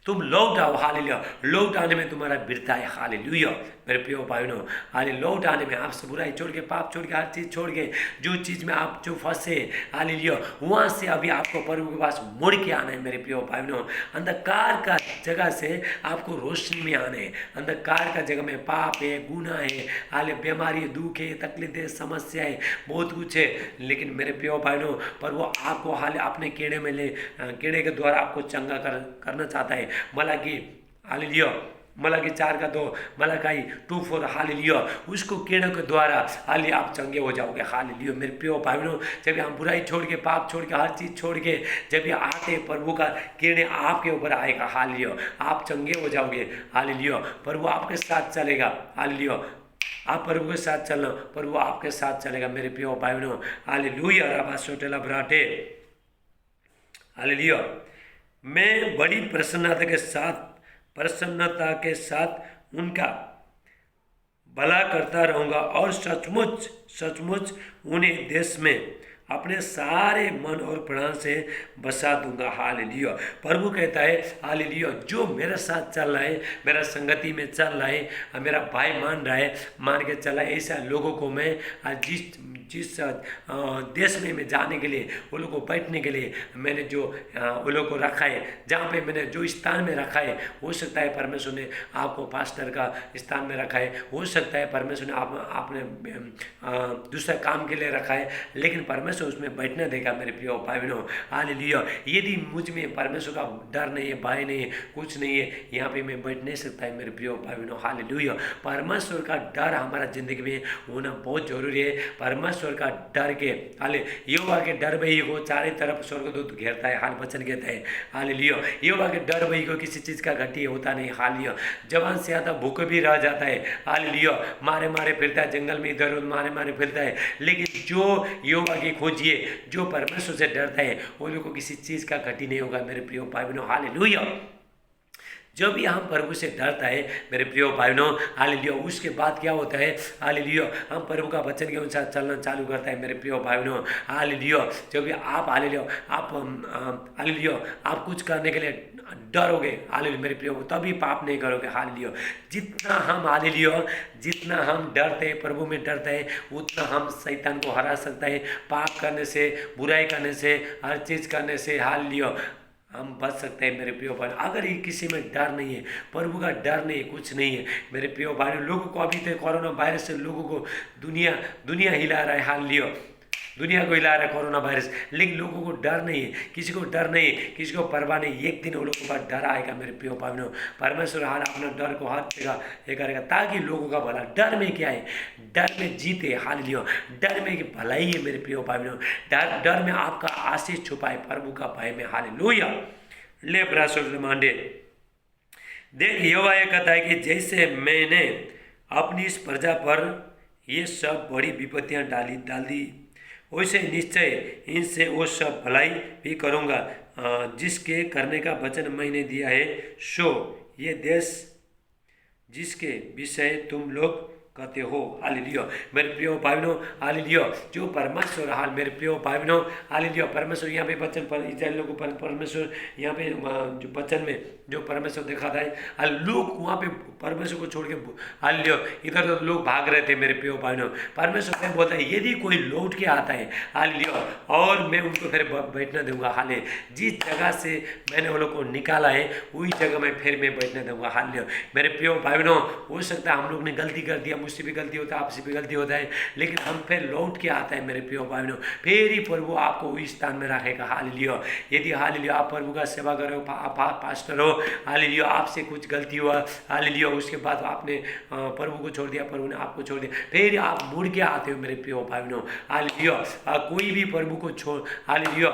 तुम लौट आओ। हालेलुया। लौट आने में तुम्हारा बिरता है। हालेलुया। मेरे प्रिय भाइयों, हाले लौट आने में, आपसे बुराई छोड़ के, पाप छोड़ के, हर चीज़ छोड़ के, जो चीज़ में आप जो फंसे, हालेलुया, वहाँ से अभी आपको प्रभु के पास मुड़ के आना है। मेरे प्रिय भाइयों, अंधकार का जगह से आपको रोशनी में आना है। अंधकार का जगह में पाप है, गुनाह है, हाले बीमारी, दुख है, तकलीफ है, समस्या है, बहुत कुछ है, लेकिन मेरे प्रिय भाइयों, पर वो आपको हाले अपने कीड़े के द्वारा आपको चंगा करना चाहता है। मलाकी, हालेलुया, मलाकी 4:2, मलाकी 2:4, हालेलुया, उसको कीड़ों के द्वारा हाले आप चंगे हो जाओगे। हालेलुया। मेरे प्रिय भाइयों, जब हम बुराई छोड़ के, पाप छोड़ के, हर चीज़ छोड़ के जब ये आते, प्रभु का कीड़े आपके ऊपर आएगा। हालेलुया। आप चंगे हो जाओगे। हालेलुया। प्रभु आपके साथ चलेगा। हालेलुया। आप प्रभु के साथ चलना, प्रभु आपके साथ चलेगा। मेरे प्रिय भाइयों, हालेलुया। राबा सोटेला ब्राटे, हालेलुया। मैं बड़ी प्रसन्नता के साथ उनका भला करता रहूँगा और सचमुच सचमुच उन्हें देश में अपने सारे मन और प्राण से बसा दूंगा। हालेलुया। प्रभु कहता है हालेलुया, जो मेरे साथ चल रहा है, मेरा संगति में चल रहा है, मेरा भाई मान रहा है, मान के चला है, ऐसा लोगों को मैं आज जिस देश में मैं जाने के लिए, वो लोगों को बैठने के लिए मैंने जो वो लोगों को रखा है, जहाँ पे मैंने जो स्थान में रखा है, हो सकता है परमेश्वर ने आपको पास्टर का स्थान में रखा है, हो सकता है परमेश्वर ने आपने दूसरा काम के लिए रखा है, लेकिन परमेश्वर उसमें बैठने देगा मेरे प्रिय भाई बहनों। हालेलुया। यदि मुझ में परमेश्वर का डर नहीं है, भय नहीं है, कुछ नहीं है, यहाँ पे मैं बैठ नहीं सकता है मेरे प्रिय भाई बहनों। हालेलुया। परमेश्वर का डर हमारा जिंदगी में होना बहुत जरूरी है। परमेश्वर का डर के हाले यहोवा के डर वही को चारों तरफ स्वर्गदूत घेरता है, हाल वचन कहता है। हालेलुया। यहोवा के डर वही को किसी चीज का घटी होता नहीं। हालेलुया। जवान से आता भूख भी रह जाता है। हालेलुया। मारे मारे फिरता है, जंगल में इधर उधर मारे मारे फिरता है, लेकिन जो यहोवा की खोजिए, जो परमेश्वर से डरता है, वो लोग को किसी चीज का घटी नहीं होगा मेरे प्रिय भाई बहनों। हालेलुया। जब भी हम प्रभु से डरता है मेरे प्रिय भाई बहनों, हालेलुया, उसके बाद क्या होता है, हालेलुया, हम प्रभु का वचन के अनुसार चलना चालू करता है मेरे प्रिय भाई बहनों। हालेलुया। जब भी आप हालेलुया हालेलुया आप कुछ करने के लिए डरोगे, हालेलुया मेरे प्रिय, तभी पाप नहीं करोगे। हालेलुया। जितना हम डरते हैं, प्रभु में डरते हैं, उतना हम शैतान को हरा सकता है। पाप करने से, बुराई करने से, हर चीज़ करने से हालेलुया हम बच सकते हैं मेरे प्रिय भाई। अगर ये किसी में डर नहीं है, प्रभु का डर नहीं है, कुछ नहीं है मेरे प्रिय भाई। लोगों को अभी तक कोरोना वायरस से लोगों को दुनिया हिला रहा है। हालेलुया। दुनिया को हिला रहा है कोरोना वायरस, लेकिन लोगों को डर नहीं है, किसी को डर नहीं है, किसी को परवाह नहीं। एक दिन वो लोगों के पास डर आएगा मेरे प्रिय भाई बहनों। परमेश्वर हाल अपना डर को हाथ देगा, ये करेगा ताकि लोगों का भला। डर में क्या है, डर में जीत है। हालेलुया। डर में भलाई है मेरे प्रिय भाई बहनों। डर में आपका आशीष छुपा है, प्रभु का भय में। हालेलुया। ले प्राशुद्ध मांडे देख, यहोवा ये कहता है कि जैसे मैंने अपनी इस प्रजा पर ये सब बड़ी विपत्तियां डाल दी, वैसे निश्चय इनसे वो सब भलाई भी करूँगा जिसके करने का वचन मैंने दिया है। सो ये देश जिसके विषय तुम लोग कहते हो। हालेलुया मेरे प्रिय भाई बहनों। हालेलुया। जो परमेश्वर हाल मेरे प्रिय भाई बहनों, हालेलुया, परमेश्वर यहाँ पे वचन पर इस्राएल लोगों को परमेश्वर यहाँ पे जो वचन में जो परमेश्वर दिखाता है, लोग वहाँ पे परमेश्वर को छोड़ के हालेलुया इधर उधर लोग भाग रहे थे मेरे प्रिय भाई बहनों। परमेश्वर ने बोलता है यदि कोई लौट के आता है, हालेलुया, और मैं उनको फिर बैठने दूंगा। हाले जिस जगह से मैंने वो लोग को निकाला है, वही जगह में फिर मैं बैठने दूंगा। हालेलुया मेरे प्रिय भाई बहनों। हो सकता है हम लोग ने गलती कर दिया, मुझसे भी गलती होता है, आपसे भी गलती होता है, लेकिन हम फिर लौट के आता है मेरे प्रिय भाई बहनों। फिर ही प्रभु आपको उस स्थान में रखेगा। हालेलुया। यदि हालेलुया आप प्रभु का सेवा करो, आप पास्टर हो, हालेलुया, आपसे कुछ गलती हुआ, हालेलुया, उसके बाद आपने प्रभु को छोड़ दिया, प्रभु ने आपको छोड़ दिया, फिर आप मुड़ के आते हो मेरे प्रिय भाई बहनों। हालेलुया। कोई भी प्रभु को छोड़, हालेलुया,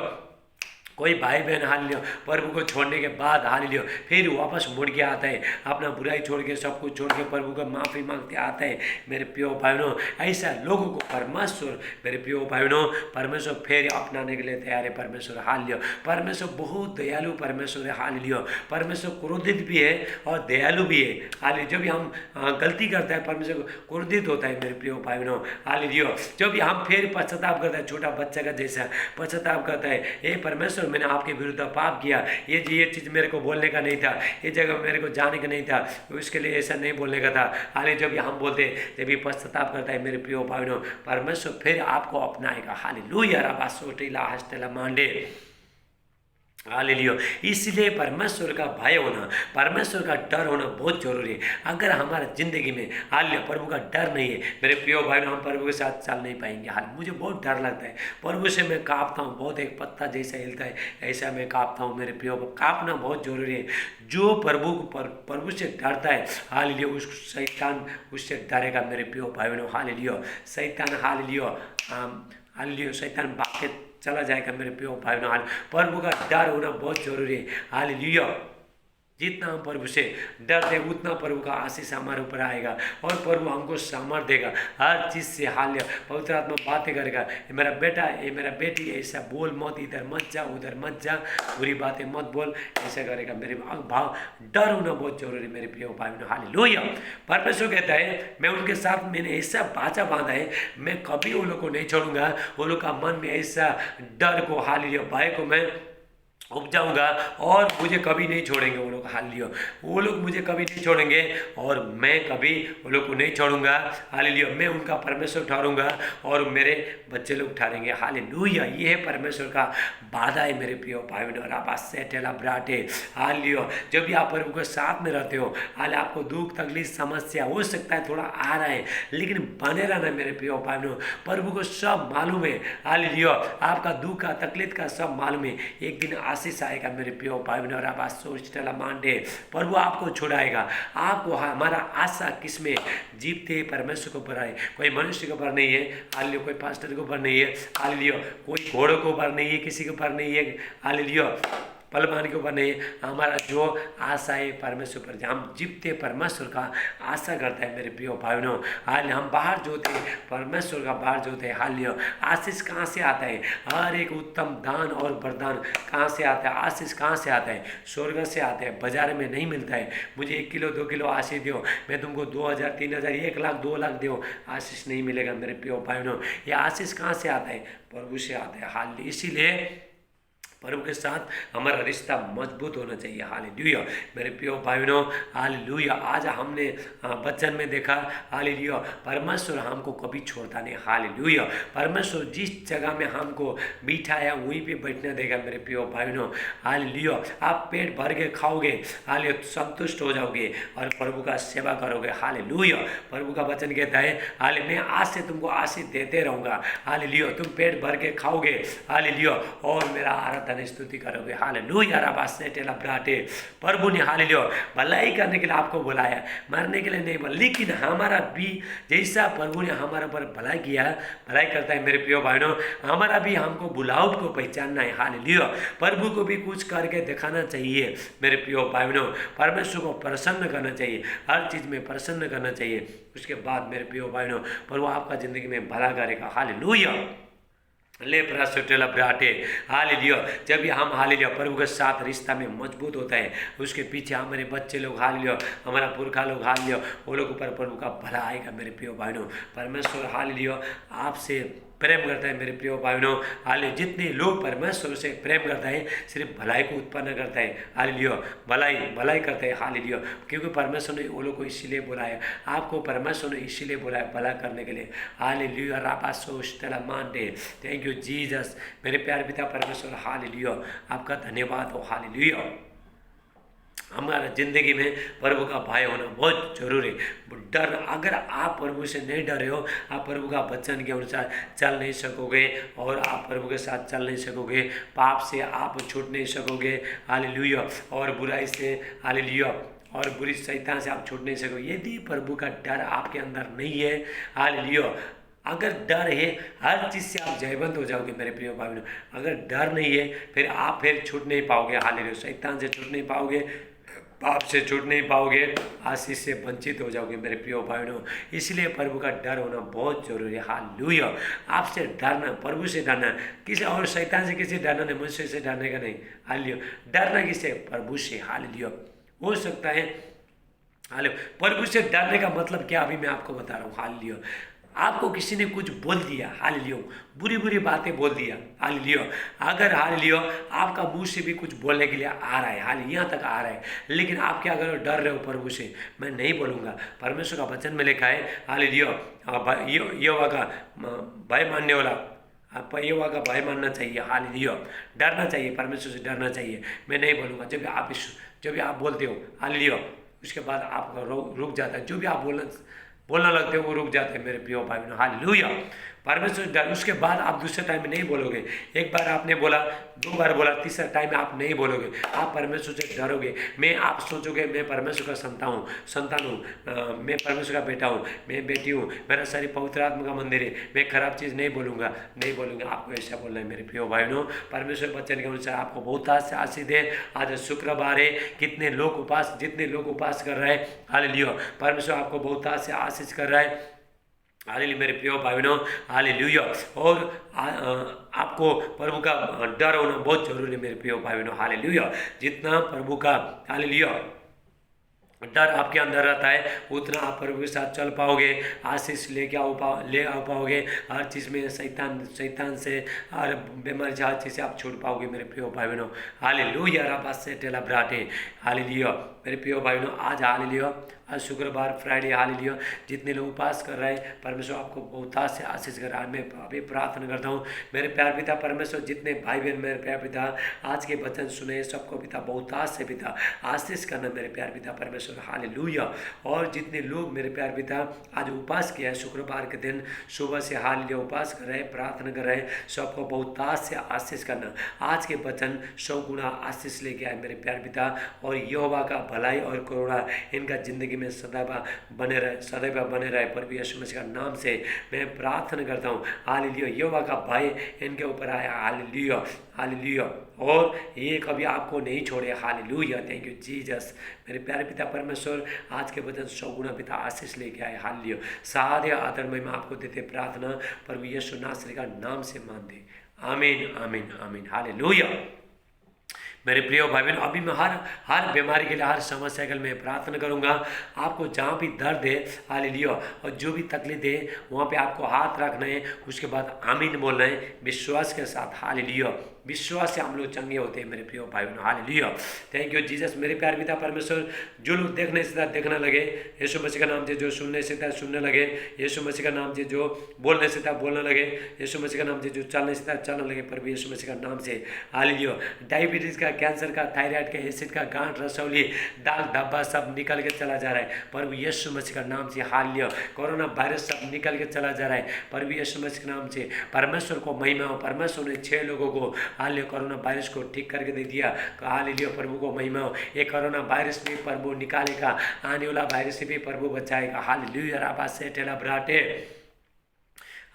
कोई भाई बहन हालेलुया प्रभु को छोड़ने के बाद हालेलुया फिर वापस मुड़ के आता है, अपना बुराई छोड़ के, सब कुछ छोड़ के प्रभु का माफ़ी मांगते आता है मेरे प्रिय भाई बहनों। ऐसा लोगों को परमेश्वर मेरे प्रिय भाई बहनों, परमेश्वर फिर अपनाने के लिए तैयार है। परमेश्वर हालेलुया। परमेश्वर बहुत दयालु परमेश्वर है। हालेलुया। परमेश्वर क्रोधित भी है और दयालु भी है। हालेलुया। जब भी हम गलती करते हैं, परमेश्वर क्रोधित होता है मेरे प्रिय भाई बहनों। हालेलुया। जब भी हम फिर पश्चाताप करता है, छोटा बच्चा का जैसा पश्चाताप करता है, ये परमेश्वर मैंने आपके विरुद्ध पाप किया, ये चीज़ मेरे को बोलने का नहीं था, ये जगह मेरे को जाने का नहीं था, उसके लिए ऐसा नहीं बोलने का था। हाले जब हम बोलते, जब भी पश्चाताप करता है मेरे प्रिय भाई बहनों, परमेश्वर फिर आपको अपनाएगा। हालेलुया। रबा सोटेला हस्तेला मांडे। हालेलुया। इसलिए परमेश्वर का भय होना, परमेश्वर का डर होना बहुत जरूरी है। अगर हमारा जिंदगी में हालेलुया प्रभु का डर नहीं है मेरे प्रिय भाई, हम प्रभु के साथ चल नहीं पाएंगे। हाल मुझे बहुत डर लगता है, प्रभु से मैं कांपता हूँ, बहुत एक पत्ता जैसा हिलता है ऐसा मैं कांपता हूँ मेरे प्रिय। कांपना बहुत जरूरी है। जो प्रभु से डरता है, हालेलुया, उस शैतान उससे डरेगा मेरे प्रिय भाई बहनों। हालेलुया। शैतान हालेलुया हालेलुया शैतान भाग के चला जाएगा मेरे प्रिय भाई बहनों। प्रभु का डर होना बहुत जरूरी है। हालेलुया। जितना हम प्रभु से डरते उतना प्रभु का आशीष हमारे ऊपर आएगा और प्रभु हमको सामर्थ देगा हर चीज़ से। हाल्य पवित्र आत्मा बातें करेगा, ये मेरा बेटा, ये मेरा बेटी, ऐसा बोल मत, इधर मत जा, उधर मत जा, बुरी बातें मत बोल, ऐसा करेगा। मेरे भाव डर होना बहुत जरूरी मेरे प्रिय भाई बहनों। हालेलुया। परमेश्वर कहता है मैं उनके साथ मैंने ऐसा बाचा बांधा है, मैं कभी उन लोग को नहीं छोड़ूंगा। वो लोग का मन में ऐसा डर को, हालेलुया, भय को मैं उपजाऊंगा और मुझे कभी नहीं छोड़ेंगे वो लोग। हालेलुया। वो लोग मुझे कभी नहीं छोड़ेंगे और मैं कभी वो लोग को नहीं छोड़ूंगा। हालेलुया। मैं उनका परमेश्वर ठहरूंगा और मेरे बच्चे लोग ठहरेंगे। हालेलुया। ये है परमेश्वर का वादा है मेरे प्रिय भाई बहनों। और आप सेटेला ब्राटे। हालेलुया। जब भी आप प्रभु के साथ में रहते हो, हाल आपको दुख तकलीफ समस्या हो सकता है थोड़ा आ रहा है, लेकिन बने रहना मेरे प्रिय भाई बहनों। प्रभु को सब मालूम है। हालेलुया। आपका दुख का तकलीफ का सब मालूम है। एक दिन आशीष आएगा मेरे प्रिय भाई बहनों। और आप सोचला मांडे प्रभु आपको छुड़ाएगा। आपको हमारा आशा किसमें? जीवते परमेश्वर के ऊपर है, कोई मनुष्य के ऊपर नहीं है। हालेलुया। कोई पास्टर के ऊपर नहीं है। हालेलुया। कोई घोड़ों के ऊपर नहीं है, किसी के ऊपर नहीं है। हालेलुया। पलवान के ऊपर नहीं। हमारा जो आशा है परमेश्वर पर, हम जीवते परमेश्वर का आशा करता है मेरे प्रिय भाई बहनों। हाल हम बाहर जोते परमेश्वर का बाहर जोते हैं। हाल आशीष कहाँ से आता है? हर एक उत्तम दान और वरदान कहाँ से आता है? आशीष कहाँ से आता है? स्वर्ग से आता है, बाजार में नहीं मिलता है। मुझे 1 किलो 2 किलो आशीष दो, मैं तुमको 2000 3000 1 लाख 2 लाख दो, आशीष नहीं मिलेगा मेरे प्रिय भाई बहनों। ये आशीष कहाँ से आता है? प्रभु से आता है। हाल इसीलिए प्रभु के साथ हमारा रिश्ता मजबूत होना चाहिए। हालेलुया। मेरे प्रिय भाई बहनों, हालेलुया। आज हमने वचन में देखा, हालेलुया, परमेश्वर हमको कभी छोड़ता नहीं। हालेलुया। परमेश्वर जिस जगह में हमको बिठाया वहीं पे बैठने देगा मेरे प्रिय भाई बहनों। हालेलुया। आप पेट भर के खाओगे, हालेलुया, संतुष्ट हो जाओगे और प्रभु का सेवा करोगे। हालेलुया। प्रभु का वचन कहता है, हाले मैं आज से तुमको आशीष देते रहूँगा। हालेलुया। तुम पेट भर के खाओगे, हालेलुया, और मेरा आराधना स्तुति करोगे। हालेलुया। राबासेटेला ब्राटे। प्रभु ने हालेलुया भलाई करने के लिए आपको बुलाया, मरने के लिए नहीं बोला। लेकिन हमारा भी जैसा प्रभु ने हमारे ऊपर भलाई किया, भलाई करता है मेरे प्रिय भाइयों, हमारा भी हमको बुलावट को पहचानना है। हालेलुया। प्रभु को भी कुछ करके दिखाना चाहिए मेरे प्रिय भाइयों। परमेश्वर को प्रसन्न करना चाहिए, हर चीज़ में प्रसन्न करना चाहिए। उसके बाद मेरे प्रिय भाइयों, प्रभु आपका जिंदगी में भला करेगा। हालेलुया। ले प्रसुटेला ब्राटे। हालेलुया। जब भी हम हालेलुया प्रभु के साथ रिश्ता में मजबूत होता है, उसके पीछे हमारे बच्चे लोग, हालेलुया, हमारा पुरखा लोग, हालेलुया, वो लोग ऊपर प्रभु का भला आएगा मेरे प्रिय भाइयों। परमेश्वर हालेलुया आपसे प्रेम करता है मेरे प्रिय भाइयों। हालेलुया। जितने लोग परमेश्वर से प्रेम करता है सिर्फ भलाई को उत्पन्न करता है। हालेलुया। भलाई भलाई करता है। हालेलुया। क्योंकि परमेश्वर ने वो लोग को इसीलिए बुलाया, आपको परमेश्वर ने इसीलिए बुलाया भला करने के लिए। हालेलुया। राबासोस्तेला मांडे। Thank you Jesus. मेरे प्यारे पिता परमेश्वर, हालेलुया, आपका धन्यवाद हो। हालेलुया। हमारा ज़िंदगी में प्रभु का भय होना बहुत जरूरी है। डर, अगर आप प्रभु से नहीं डरे हो, आप प्रभु का वचन के अनुसार चल नहीं सकोगे और आप प्रभु के साथ चल नहीं सकोगे। पाप से आप छूट नहीं सकोगे। हालेलुया। और बुराई से, हालेलुया, और बुरी शैतान से आप छूट नहीं सकोगे यदि प्रभु का डर आपके अंदर नहीं है। हालेलुया। अगर डर है, हर चीज़ से आप जयवंत हो जाओगे मेरे प्रिय भाई बहनों। अगर डर नहीं है फिर आप छूट नहीं पाओगे। हालेलुया। शैतान से छूट नहीं पाओगे, पाप से छूट नहीं पाओगे, आशीष से वंचित हो जाओगे मेरे प्रिय भाई बहनों। इसलिए प्रभु का डर होना बहुत जरूरी है। हालेलुया। आपसे डरना, प्रभु से डरना, किसी और शैतान से किसी डरना नहीं, मनुष्य से डरने का नहीं। हालेलुया। डरना किसे? प्रभु से। हालेलुया। हो सकता है, हालेलुया, प्रभु से डरने का मतलब क्या अभी मैं आपको बता रहा हूँ। हालेलुया। आपको किसी ने कुछ बोल दिया, हालेलुया, बुरी बुरी बातें बोल दिया, हालेलुया, अगर हालेलुया आपका मुंह से भी कुछ बोलने के लिए आ रहा है, हालेलुया, यहाँ तक आ रहा है, लेकिन आप क्या करो? डर रहे हो प्रभु से, मैं नहीं बोलूँगा। परमेश्वर का वचन में लिखा है, हालेलुया, यहोवा का भय मानने वाला, आपको यहोवा का भय मानना चाहिए। हालेलुया। डरना चाहिए, परमेश्वर से डरना चाहिए। मैं नहीं बोलूँगा। जब भी आप बोलते हो, हालेलुया, उसके बाद आपका रुक जाता है। जो भी आप बोलना लगते हो वो रुक जाते हैं मेरे प्रिय भाई बहनों। हालेलुया। परमेश्वर डर, उसके बाद आप दूसरे टाइम में नहीं बोलोगे। एक बार आपने बोला, 2 बार बोला, तीसरा टाइम में आप नहीं बोलोगे, आप परमेश्वर से डरोगे। आप सोचोगे मैं परमेश्वर का संतान हूँ, मैं परमेश्वर का बेटा हूँ, मैं बेटी हूँ, मेरा शरीर पवित्र आत्मा का मंदिर है, मैं खराब चीज़ नहीं बोलूँगा। आपको ऐसा बोलना है मेरे प्रिय भाइयों। परमेश्वर वचन के अनुसार आपको बहुत आशीष दे। आज शुक्रवार है, जितने लोग उपास कर रहे हैं, हालेलुया, परमेश्वर आपको बहुत आशीष कर रहा है। हालेलुया मेरे प्रिय भाइयों, हालेलुया। और आपको प्रभु का डर होना बहुत जरूरी है मेरे प्रिय भाइयों, हालेलुया। जितना प्रभु का हालेलुया डर आपके अंदर रहता है, उतना आप प्रभु के साथ चल पाओगे, आशीष ले आ पाओगे। हर चीज़ में शैतान से, हर बीमारी से, हर चीज़ से आप छूट पाओगे मेरे प्रिय भाई बहनों, हालेलुया। राबास से टेला ब्राटे, हालेलुया मेरे प्रिय भाई बहनों। आज शुक्रवार, फ्राइडे, हालेलुया। जितने लोग उपास कर रहे हैं, परमेश्वर आपको बहुत से आशीष कर रहा है। मैं अभी प्रार्थना करता हूँ मेरे प्यार पिता परमेश्वर, जितने भाई बहन मेरे प्यार पिता आज के वचन सुने, सबको पिता बहुत से पिता आशीष करना मेरे प्यार पिता परमेश्वर, हालेलुया। और जितने लोग मेरे प्यार पिता आज उपास किया है, शुक्रवार के दिन सुबह से हालेलुया उपास कर रहे हैं, प्रार्थना कर रहे हैं, सबको बहुत से आशीष करना। आज के वचन 100 गुना आशीष लेके आए मेरे प्यार पिता, और यहोवा का भलाई और करुणा इनका जिंदगी में सदैव बने रहे प्रभु यीशु मसीह का नाम से मैं प्रार्थना करता हूँ, हालेलुया। यहोवा का भय इनके ऊपर आया, हालेलुया, हालेलुया। और ये कभी आपको नहीं छोड़े, हालेलुया। थैंक यू जीसस मेरे प्यारे पिता परमेश्वर। आज के वचन 100 गुना पिता आशीष लेके आए, हालेलुया। सारे आदर में आपको देते प्रार्थना प्रभु यीशु नासरी का नाम से मानते, आमीन, आमीन, आमीन, हालेलुया। मेरे प्रिय भाई बहन, अभी मैं हर बीमारी के लिए, हर समस्या के लिए मैं प्रार्थना करूंगा। आपको जहाँ भी दर्द है, हालेलुया, और जो भी तकलीफ है, वहाँ पे आपको हाथ रखना है, उसके बाद आमीन बोलना है विश्वास के साथ, हालेलुया। विश्वास से हम लोग चंगे होते हैं मेरे प्रिय भाई बहन, हालेलुया। थैंक यू जीसस मेरे प्यार पिता परमेश्वर। जो लोग देखने से देखने लगे, यीशु मसीह का नाम से, जो सुनने से था सुनने लगे, यीशु मसीह का नाम से, जो बोलने से था बोलने लगे, यीशु मसीह का नाम से, जो चलने से था चलने लगे प्रभु यीशु मसीह का नाम से, हालेलुया। डायबिटीज का, कैंसर का, थायराइड का, एसिड का, गांठ, रसौली, दाग धब्बा सब निकल के चला जा रहा है प्रभु यीशु मसीह का नाम से, हालेलुया। कोरोना वायरस सब निकल के चला जा रहा है प्रभु यीशु मसीह के नाम से। परमेश्वर को महिमा हो। परमेश्वर ने 6 लोगों को हालेलुया कोरोना वायरस को ठीक करके दे दिया, हालेलुया। प्रभु को महिमा हो। ये कोरोना वायरस भी प्रभु निकालेगा, आने वाला वायरस से भी प्रभु बचाएगा, हालेलुया। राबा से टेला ब्राटे,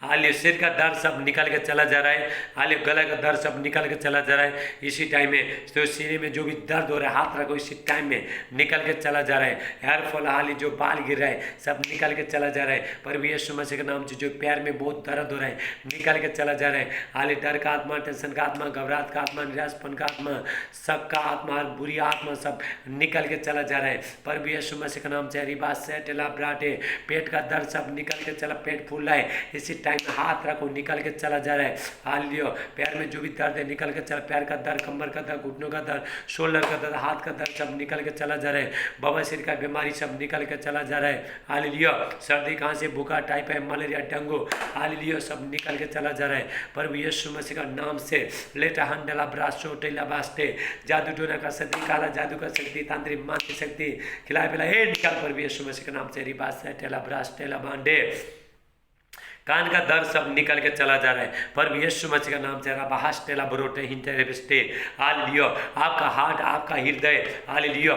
हालेलुया। सिर का दर्द सब निकल के चला जा रहा है, हालेलुया। गला का दर्द सब निकल के चला जा रहा है इसी टाइम में। तो सीने में जो भी दर्द हो रहा है, हाथ रखो, इसी टाइम में निकल के चला जा रहा है। हेयर फॉल, हालेलुया, जो बाल गिर रहा है सब निकल के चला जा रहा है प्रभु यीशु मसीह के नाम से। जो पैर में बहुत दर्द हो रहा है निकल के चला जा रहा है, हालेलुया। डर का आत्मा, टेंशन का आत्मा, घबराहट का आत्मा, निराशपन का आत्मा, शक का आत्मा, बुरी आत्मा सब निकल के चला जा रहा है प्रभु यीशु मसीह के नाम से। रिबास से टेला ब्राटे, पेट का दर्द सब निकल के चला, पेट फूल रहा है इसी टाइम में, हाथ रखो, निकल के चला जा रहा है, हालेलुया। पैर में जो भी दर्द है निकल के चला, पैर का दर्द, कमर का दर्द, घुटनों का दर्द, शोल्डर का दर्द, हाथ का दर्द सब निकल के चला जा रहा है। बवासीर का बीमारी सब निकल के चला जा रहा है, हालेलुया। सर्दी, खांसी, बुखार, टाइफाइड, मलेरिया, डेंगू, हालेलुया सब निकल के चला जा रहा है प्रभु यीशु मसीह का नाम से। लेटा हंडला ब्राशो टेला बास्टे, जादू टोना का शक्ति, काला जादू का शक्ति, तांत्रिक मानसिक शक्ति, खिला पिला ए निकाल प्रभु यीशु मसीह के नाम से। रिबास से टेला ब्राश टेला बांडे, कान का दर्द सब निकल के चला जा रहा है प्रभु यीशु मसीह का नाम से। राबाहास टेला बरोटे हिंटेरेबिस्टे, हालेलुया। आपका हार्ट, आपका हृदय, हालेलुया,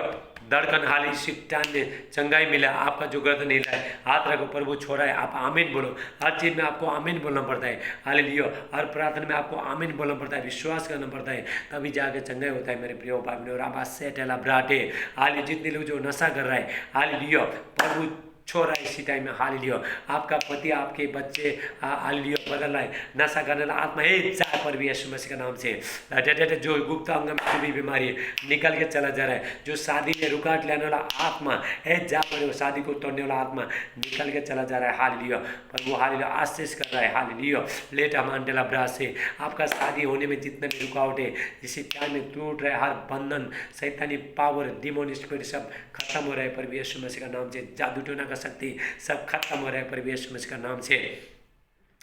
धड़कन, हाल इसी टाइम में चंगाई मिला। आपका जो गर्दन हिला है, हाथ रखो, प्रभु छोड़ा है, आप आमीन बोलो। हर चीज़ में आपको आमीन बोलना पड़ता है, हालेलुया। हर प्रार्थना में आपको आमीन बोलना पड़ता है, विश्वास करना पड़ता है, तभी जाके चंगाई होता है मेरे प्रिय भाई बहनों। राबास से टेला ब्राटे, हालेलुया। जितने लोग जो नशा कर रहा है, हालेलुया, प्रभु छोड़ रहा है इसी टाइम में, हालेलुया। आपका पति, आपके बच्चे, हालेलुया, बदल रहा है, नशा करने वाला आत्मा है जा प्रभु यीशु मसीह का नाम से। जो गुप्त अंग में जो भी बीमारी है निकल के चला जा रहा है, जो शादी में रुकावट लाने वाला आत्मा है जा पर, शादी को तोड़ने वाला आत्मा निकल के चला जा रहा है, हालेलुया। पर वो हालेलुया आशीष कर रहा है, हालेलुया। लेटा मांडेला ब्रास से आपका शादी होने में जितने भी रुकावट है इसी टाइम में टूट रहा है, हर बंधन, शैतानी पावर, डिमोन स्पिरिट सब खत्म हो रहा है प्रभु यीशु मसीह का नाम से। जादू टोना का शक्ति सब खत्म हो रहा है प्रभु यीशु मसीह का नाम से,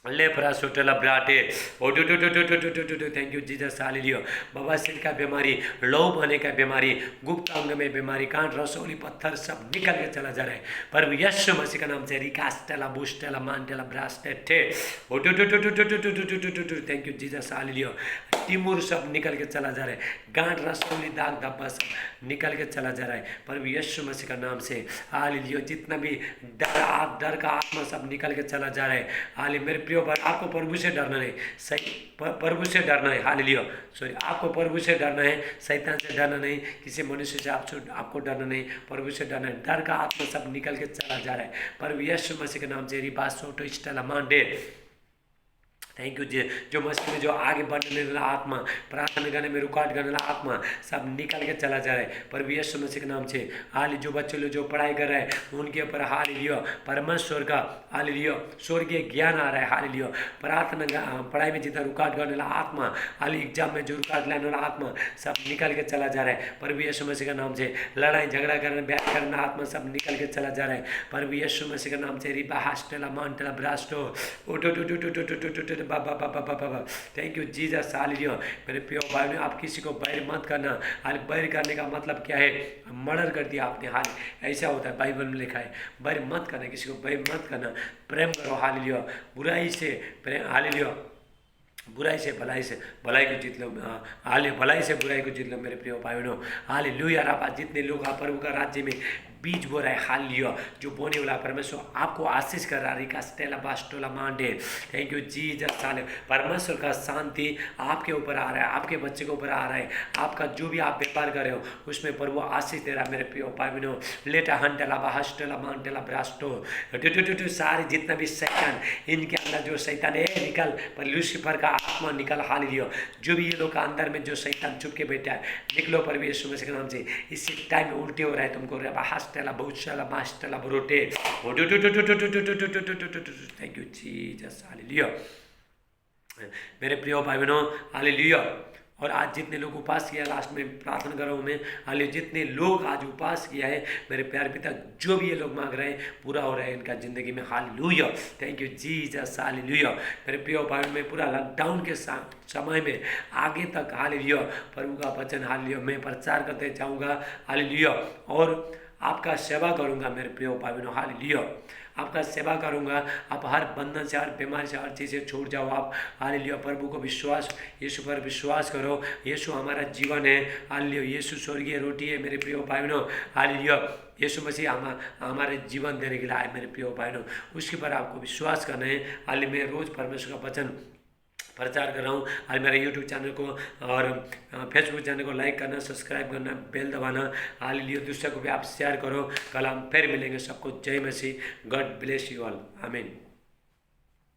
लेपरा सोटला ब्राटे ओ टू टू टू टू टू टू टू टू थैंक यू जीसस हालेलुया। बवासीर का बीमारी, लहू बहने का बीमारी, गुप्त अंग में बीमारी, कांट रसोली पत्थर सब निकल के चला जा रहा है पर यीशु मसीह का नाम से। रिकास्टेला बुस्टेला मांटेला ब्रास्टेटे ओ टू टू टू टू टू टू टू टू टू टू टू थैंक यू जीसस हालेलुया। टिमूर सब निकल के चला जा रहा है, गांठ रसोली दाग धब्बा सब निकल के चला जा रहा है पर यीशु मसीह का नाम से। हालेलुया। जितना भी डर का आत्मा सब निकल के चला जा रहा है। हालेलुया। मेरे प्रिय भाई, आपको प्रभु से डरना नहीं, सही प्रभु से डरना है। हालेलुया। सॉरी, आपको प्रभु से डरना है, शैतान से डरना नहीं, किसी मनुष्य से आपको डरना नहीं, प्रभु से डरना है। डर का आत्मा सब निकल के चला जा रहा है पर यीशु मसीह के नाम से। रिबा सोटो स्टेला मांडे थैंक यू जी। जो मसीह में जो आगे बढ़ने वाला आत्मा, प्रार्थना करने में रुकावट करने वाला आत्मा सब निकल के चला जा रहा है पर यीशु मसीह के नाम से। हाल जो बच्चे लोग जो पढ़ाई कर रहे हैं उनके ऊपर हालेलुया परमेश्वर का हालेलुया स्वर्गीय ज्ञान आ रहा है। हालेलुया। प्रार्थना पढ़ाई में जितना रुकावट करने वाला आत्मा, हाल एग्जाम में जो रुकावट लाने वाला आत्मा सब निकल के चला जा रहा है पर यीशु मसीह के नाम से। लड़ाई झगड़ा करने ब्याह करने आत्मा सब निकल के चला जा रहा है पर यीशु मसीह के नाम से। रिबा हास्टेला मांटेला ब्रास्टो उठो टू टू टू टू टू टू बाबा बाबा बाबा थैंक यू जीसस हालेलुया। मेरे प्रिय भाई ने आप किसी को बैर मत करना। हाल बैर करने का मतलब क्या है? मर्डर कर दिया आपने। हाल ऐसा होता है, बाइबल में लिखा है बैर मत करना, किसी को बैर मत करना, प्रेम करो। हालेलुया। बुराई से प्रेम, हालेलुया बुराई से भलाई को जीत लो। भलाई से बुराई को जीत लो मेरे प्रिय भाई बहनों। हालेलुया। रापा जितने लोग आप प्रभु का राज्य में बीज बो रहा है, हालेलुया जो बोने वाला परमेश्वर आपको आशीष कर रहा है। स्टेला बास्टोला मांडे थैंक यू जीसस साले। परमेश्वर का शांति आपके ऊपर आ रहा है, आपके बच्चे के ऊपर आ रहा है। आपका जो भी आप व्यापार कर रहे हो उसमें प्रभु आशीष दे रहा है मेरे प्रिय भाई बहनों। लेटा हंटेला बास्टोला मांटेला ब्रास्टो टू सारे जितना भी शैतान, इनके अंदर जो शैतान है निकल, पर लूसीफर का आत्मा निकल। हालेलुया। जो भी ये लोग का अंदर में जो शैतान चुप के बैठा है निकलो पर यीशु मसीह के नाम से। इसी टाइम में उल्टे हो रहा है तुमको। Stella Bouchala Mastella Brote. Thank you Jesus hallelujah. मेरे प्रिय भाई बहनों हालेलुया। और आज जितने लोग उपवास किया, लास्ट में प्रार्थना कर रहा हूँ मैं, हालेलुया जितने लोग आज उपवास किया है मेरे प्यारे पिता, जो भी ये लोग मांग रहे हैं पूरा हो रहा है इनका जिंदगी में। Hallelujah. Thank you Jesus hallelujah. मेरे प्रिय भाई में पूरा लॉकडाउन के समय में आगे तक हालेलुया प्रभु का वचन हालेलुया मैं प्रचार करते जाऊँगा। हालेलुया। और आपका सेवा करूंगा मेरे प्रिय भाई बहनों। हालेलुया। आपका सेवा करूंगा। आप हर बंधन से, हर बीमारी से, हर चीज़ से छूट जाओ आप। हालेलुया। प्रभु को विश्वास, यीशु पर विश्वास करो। यीशु हमारा जीवन है। हालेलुया। यीशु स्वर्गीय रोटी है मेरे प्रिय भाई बहनों। हालेलुया। यीशु मसीह हमारे जीवन देने के लिए आए मेरे प्रिय भाई बहनों। उसके पर आपको विश्वास करना है। हालेलुया। मैं रोज़ परमेश्वर का वचन प्रचार कर रहा हूँ। आज मेरे यूट्यूब चैनल को और फेसबुक चैनल को लाइक करना, सब्सक्राइब करना, बेल दबाना। हालेलुया। दूसरे को भी आप शेयर करो। कल हम फिर मिलेंगे। सबको जय मसीह। God bless you all. आमीन।